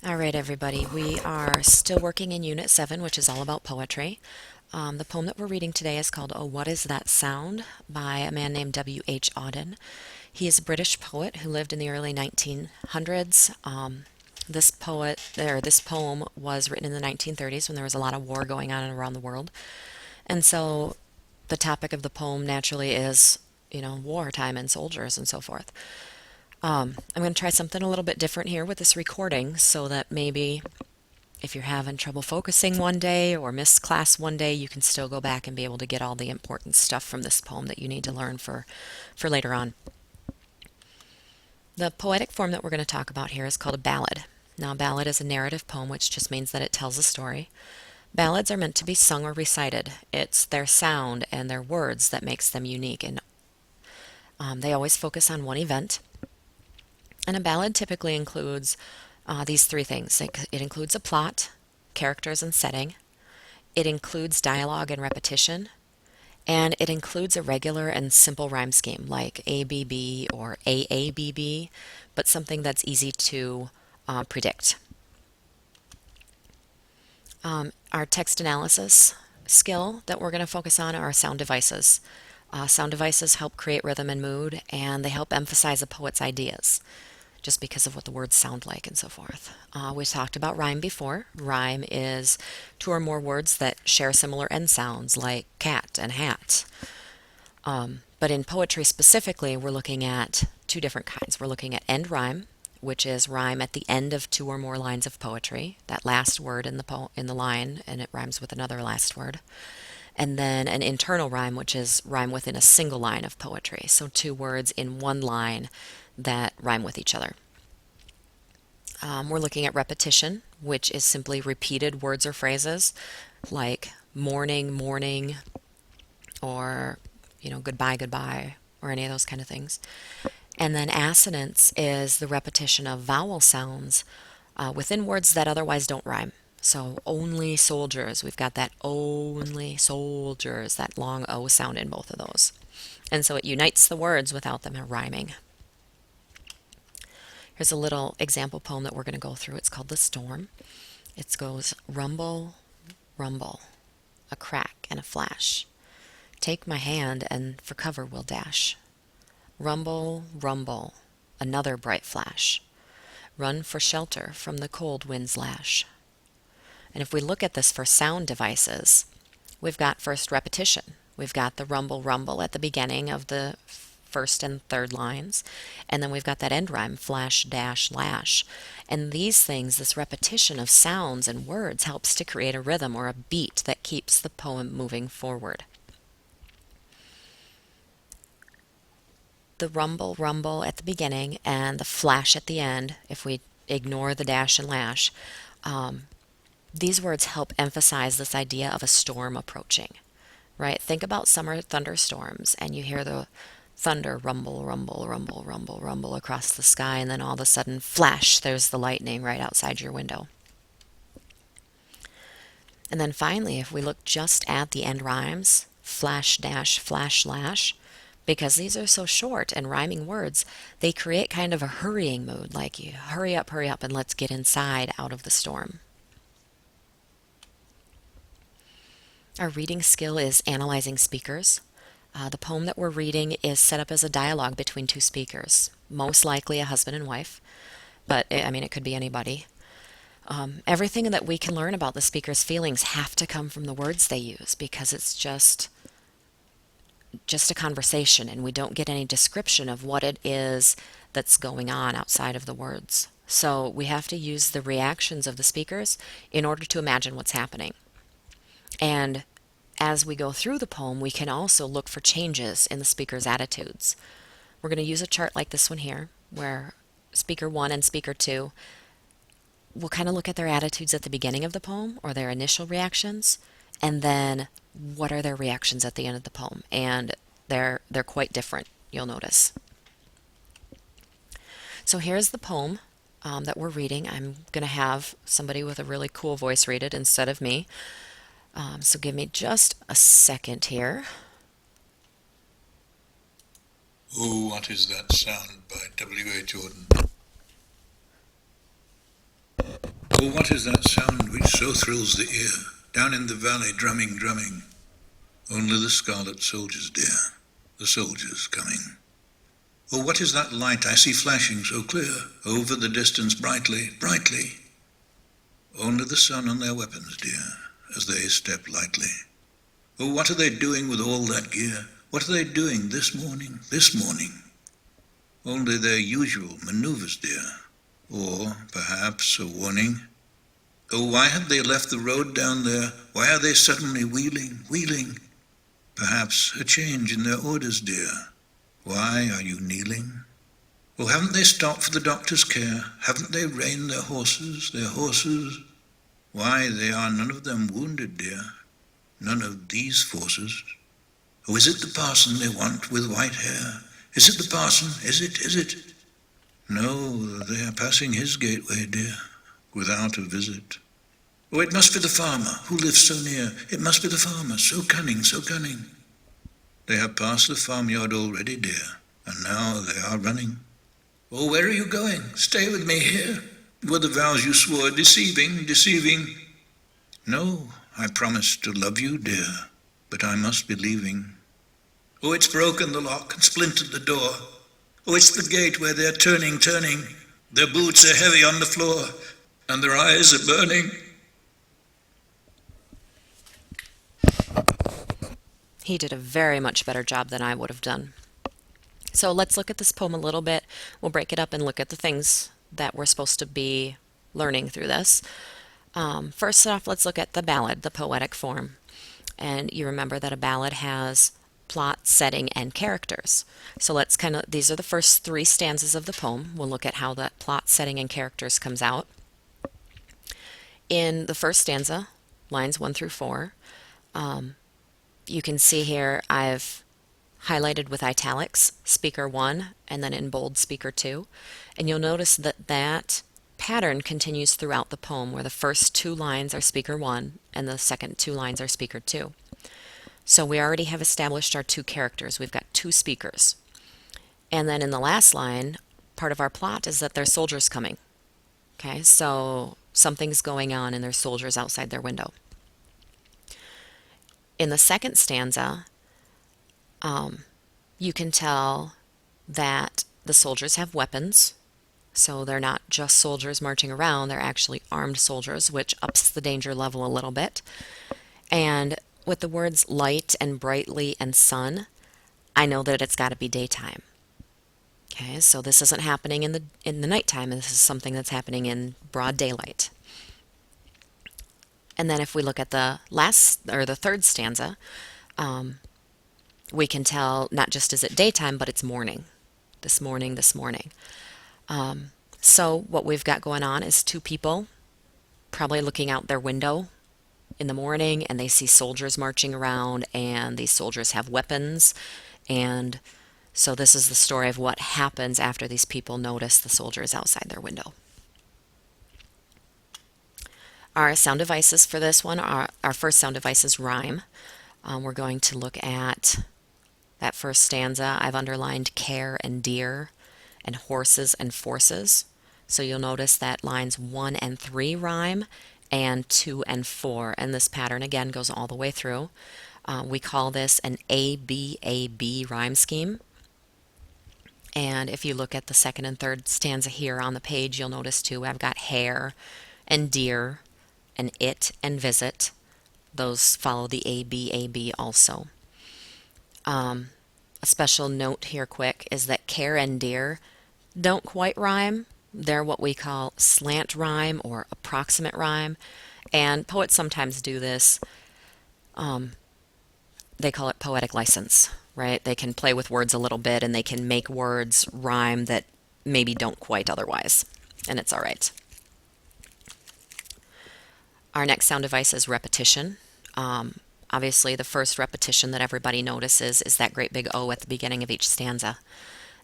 All right, everybody. We are still working in Unit 7, which is all about poetry. The poem that we're reading today is called "Oh, What Is That Sound" by a man named W.H. Auden. He is a British poet who lived in the early 1900s. This poem was written in the 1930s when there was a lot of war going on around the world. And so the topic of the poem naturally is, wartime and soldiers and so forth. I'm going to try something a little bit different here with this recording so that maybe if you're having trouble focusing one day or miss class one day, you can still go back and be able to get all the important stuff from this poem that you need to learn for later on. The poetic form that we're going to talk about here is called a ballad. Now, a ballad is a narrative poem, which just means that it tells a story. Ballads are meant to be sung or recited. It's their sound and their words that makes them unique, and they always focus on one event. And a ballad typically includes these three things. It includes a plot, characters, and setting. It includes dialogue and repetition. And it includes a regular and simple rhyme scheme like ABB or AABB, but something that's easy to predict. Our text analysis skill that we're going to focus on are sound devices. Sound devices help create rhythm and mood, and they help emphasize a poet's ideas just because of what the words sound like and so forth. We talked about rhyme before. Rhyme is two or more words that share similar end sounds, like cat and hat. But in poetry specifically, we're looking at two different kinds. We're looking at end rhyme, which is rhyme at the end of two or more lines of poetry, that last word in the line, and it rhymes with another last word. And then an internal rhyme, which is rhyme within a single line of poetry. So two words in one line that rhyme with each other. We're looking at repetition, which is simply repeated words or phrases like morning, morning, or, goodbye, goodbye, or any of those kind of things. And then assonance is the repetition of vowel sounds within words that otherwise don't rhyme. So only soldiers, we've got that only soldiers, that long O sound in both of those. And so it unites the words without them rhyming. Here's a little example poem that we're going to go through. It's called The Storm. It goes rumble, rumble, a crack and a flash. Take my hand and for cover we'll dash. Rumble, rumble, another bright flash. Run for shelter from the cold wind's lash. And if we look at this for sound devices, we've got first repetition. We've got the rumble, rumble at the beginning of the first and third lines. And then we've got that end rhyme, flash, dash, lash. And these things, this repetition of sounds and words, helps to create a rhythm or a beat that keeps the poem moving forward. The rumble, rumble at the beginning and the flash at the end, if we ignore the dash and lash, these words help emphasize this idea of a storm approaching, right? Think about summer thunderstorms and you hear the thunder rumble, rumble, rumble, rumble, rumble across the sky, and then all of a sudden, flash, there's the lightning right outside your window. And then finally, if we look just at the end rhymes, flash, dash, flash, lash, because these are so short and rhyming words, they create kind of a hurrying mood, like you hurry up, and let's get inside out of the storm. Our reading skill is analyzing speakers. The poem that we're reading is set up as a dialogue between two speakers, most likely a husband and wife, but it could be anybody. Everything that we can learn about the speaker's feelings have to come from the words they use because it's just a conversation and we don't get any description of what it is that's going on outside of the words. So we have to use the reactions of the speakers in order to imagine what's happening. And as we go through the poem, we can also look for changes in the speaker's attitudes. We're going to use a chart like this one here, where speaker 1 and speaker 2 will kind of look at their attitudes at the beginning of the poem or their initial reactions, and then what are their reactions at the end of the poem. And they're quite different, you'll notice. So here's the poem that we're reading. I'm going to have somebody with a really cool voice read it instead of me. So give me just a second here. Oh, What Is That Sound by W.H. Auden. Oh, what is that sound which so thrills the ear? Down in the valley, drumming, drumming. Only the scarlet soldiers, dear, the soldiers coming. Oh, what is that light I see flashing so clear over the distance brightly, brightly? Only the sun on their weapons, dear, as they step lightly. Oh, what are they doing with all that gear? What are they doing this morning, this morning? Only their usual maneuvers, dear, or perhaps a warning. Oh, why have they left the road down there? Why are they suddenly wheeling, wheeling? Perhaps a change in their orders, dear. Why are you kneeling? Oh, haven't they stopped for the doctor's care? Haven't they reined their horses, their horses? Why, they are none of them wounded, dear, none of these forces. Oh, is it the parson they want with white hair? Is it the parson? Is it, is it? No, they are passing his gateway, dear, without a visit. Oh, it must be the farmer who lives so near. It must be the farmer, so cunning, so cunning. They have passed the farmyard already, dear, and now they are running. Oh, where are you going? Stay with me here. Were the vows you swore deceiving, deceiving? No, I promised to love you, dear, but I must be leaving. Oh, it's broken the lock and splintered the door. Oh, it's the gate where they're turning, turning. Their boots are heavy on the floor, and their eyes are burning. He did a very much better job than I would have done. So let's look at this poem a little bit. We'll break it up and look at the things that we're supposed to be learning through this. First off, let's look at the ballad, the poetic form. And you remember that a ballad has plot, setting, and characters. So these are the first three stanzas of the poem. We'll look at how that plot, setting, and characters comes out. In the first stanza, lines 1 through 4, you can see here I've highlighted with italics speaker 1 and then in bold speaker 2. And you'll notice that that pattern continues throughout the poem where the first 2 lines are speaker 1 and the second 2 lines are speaker 2. So we already have established our 2 characters. We've got 2 speakers. And then in the last line, part of our plot is that there's soldiers coming. Okay, so something's going on and there's soldiers outside their window. In the second stanza, you can tell that the soldiers have weapons. So they're not just soldiers marching around, they're actually armed soldiers, which ups the danger level a little bit. And with the words light and brightly and sun, I know that it's got to be daytime. Okay, so this isn't happening in the nighttime, this is something that's happening in broad daylight. And then if we look at the third stanza, we can tell not just is it daytime, but it's morning. This morning, this morning. So what we've got going on is 2 people probably looking out their window in the morning and they see soldiers marching around and these soldiers have weapons. And so this is the story of what happens after these people notice the soldiers outside their window. Our sound devices for this one our first sound device is rhyme. We're going to look at that first stanza. I've underlined care and deer and horses and forces. So you'll notice that lines 1 and 3 rhyme and 2 and 4. And this pattern again goes all the way through. We call this an A-B-A-B rhyme scheme. And if you look at the second and third stanza here on the page, you'll notice too I've got hare and deer and it and visit. Those follow the A-B-A-B also. A special note here quick is that care and deer don't quite rhyme. They're what we call slant rhyme or approximate rhyme. And poets sometimes do this. They call it poetic license, right? They can play with words a little bit and they can make words rhyme that maybe don't quite otherwise. And it's all right. Our next sound device is repetition. Obviously, the first repetition that everybody notices is that great big O at the beginning of each stanza.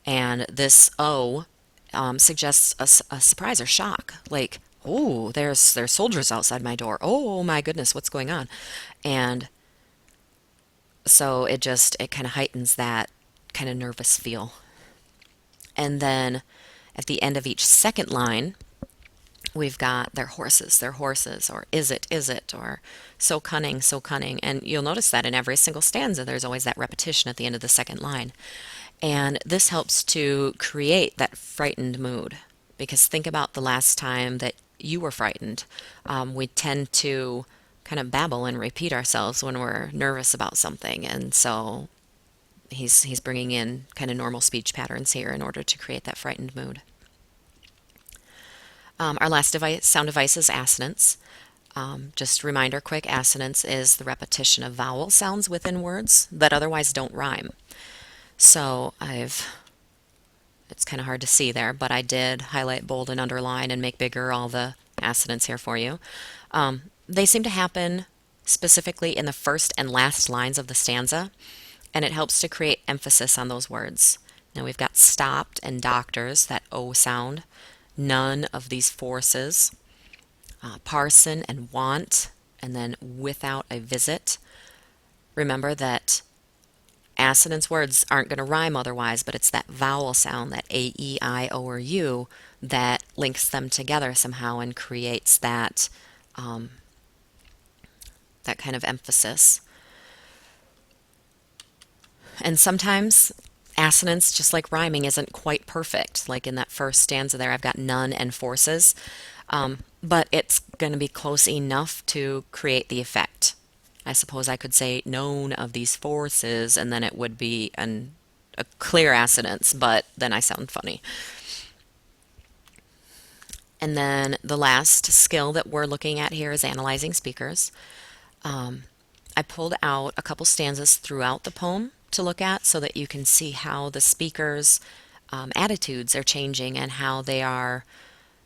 And this O suggests a surprise or shock, like, oh, there's soldiers outside my door. Oh my goodness, what's going on? And so it kind of heightens that kind of nervous feel. And then at the end of each second line, We've got their horses, or is it, or so cunning, so cunning. And you'll notice that in every single stanza, there's always that repetition at the end of the second line. And this helps to create that frightened mood. Because think about the last time that you were frightened. We tend to kind of babble and repeat ourselves when we're nervous about something. And so he's bringing in kind of normal speech patterns here in order to create that frightened mood. Our last sound device is assonance. Just a reminder quick, assonance is the repetition of vowel sounds within words that otherwise don't rhyme. So it's kind of hard to see there, but I did highlight, bold, and underline and make bigger all the assonance here for you. They seem to happen specifically in the first and last lines of the stanza, and it helps to create emphasis on those words. Now we've got stopped and doctors, that O sound, none of these forces, parson and want, and then without a visit. Remember that assonance words aren't going to rhyme otherwise, but it's that vowel sound, that A, E, I, O, or U, that links them together somehow and creates that kind of emphasis. And sometimes assonance, just like rhyming, isn't quite perfect. Like in that first stanza there, I've got none and forces, but it's going to be close enough to create the effect. I suppose I could say known of these forces, and then it would be a clear assonance, but then I sound funny. And then the last skill that we're looking at here is analyzing speakers. I pulled out a couple stanzas throughout the poem to look at so that you can see how the speakers' attitudes are changing and how they are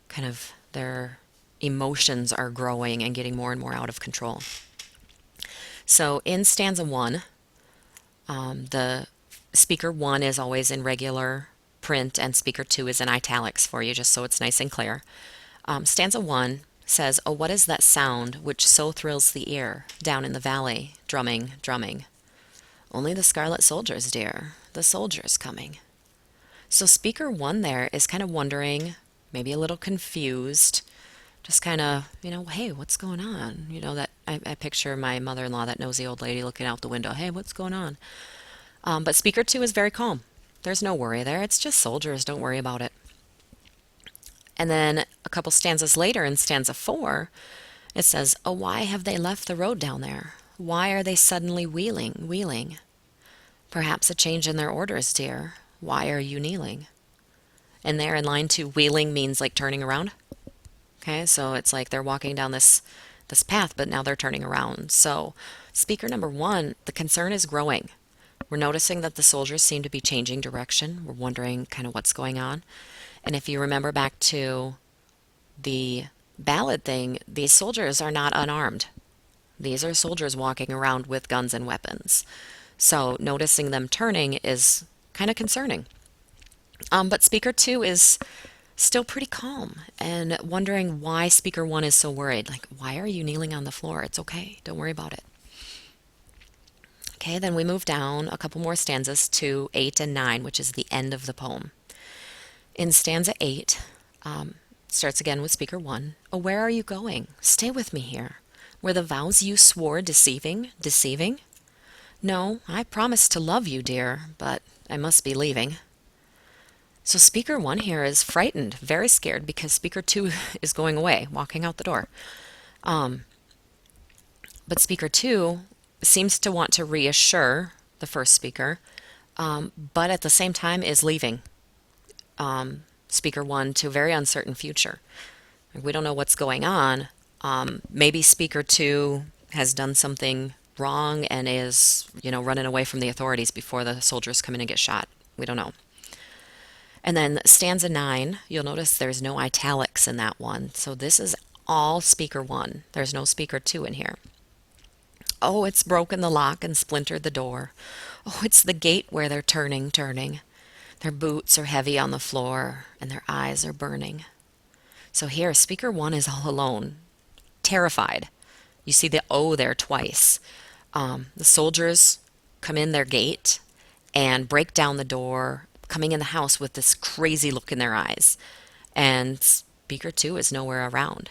kind of their emotions are growing and getting more and more out of control. So in stanza 1, the speaker 1 is always in regular print and speaker 2 is in italics for you, just so it's nice and clear. Stanza 1 says, "Oh, what is that sound which so thrills the ear down in the valley, drumming, drumming? Only the scarlet soldiers, dear, the soldiers coming." So speaker 1 there is kind of wondering, maybe a little confused, just kind of, hey, what's going on? That I picture my mother-in-law, that nosy old lady looking out the window, hey, what's going on? But speaker 2 is very calm. There's no worry there. It's just soldiers. Don't worry about it. And then a couple stanzas later in stanza 4, it says, "Oh, why have they left the road down there? Why are they suddenly wheeling, wheeling? Perhaps a change in their orders, dear. Why are you kneeling?" And there in line 2, wheeling means like turning around. Okay, so it's like they're walking down this path, but now they're turning around. So speaker number 1, the concern is growing. We're noticing that the soldiers seem to be changing direction. We're wondering kind of what's going on. And if you remember back to the ballad thing, these soldiers are not unarmed. These are soldiers walking around with guns and weapons. So noticing them turning is kind of concerning. But speaker 2 is still pretty calm and wondering why speaker 1 is so worried. Like, why are you kneeling on the floor? It's okay. Don't worry about it. Okay, then we move down a couple more stanzas to 8 and 9, which is the end of the poem. In stanza 8, starts again with speaker 1. "Oh, where are you going? Stay with me here. Were the vows you swore deceiving, deceiving? No, I promised to love you, dear, but I must be leaving." So speaker 1 here is frightened, very scared, because speaker 2 is going away, walking out the door. But speaker 2 seems to want to reassure the first speaker, but at the same time is leaving speaker 1 to a very uncertain future. We don't know what's going on. Maybe speaker 2 has done something wrong and is, running away from the authorities before the soldiers come in and get shot. We don't know. And then stanza 9, you'll notice there's no italics in that one. So this is all speaker 1. There's no speaker 2 in here. "Oh, it's broken the lock and splintered the door. Oh, it's the gate where they're turning, turning. Their boots are heavy on the floor and their eyes are burning." So here, speaker 1 is all alone, terrified. You see the O there twice. The soldiers come in their gate and break down the door, coming in the house with this crazy look in their eyes. And Beaker 2 is nowhere around.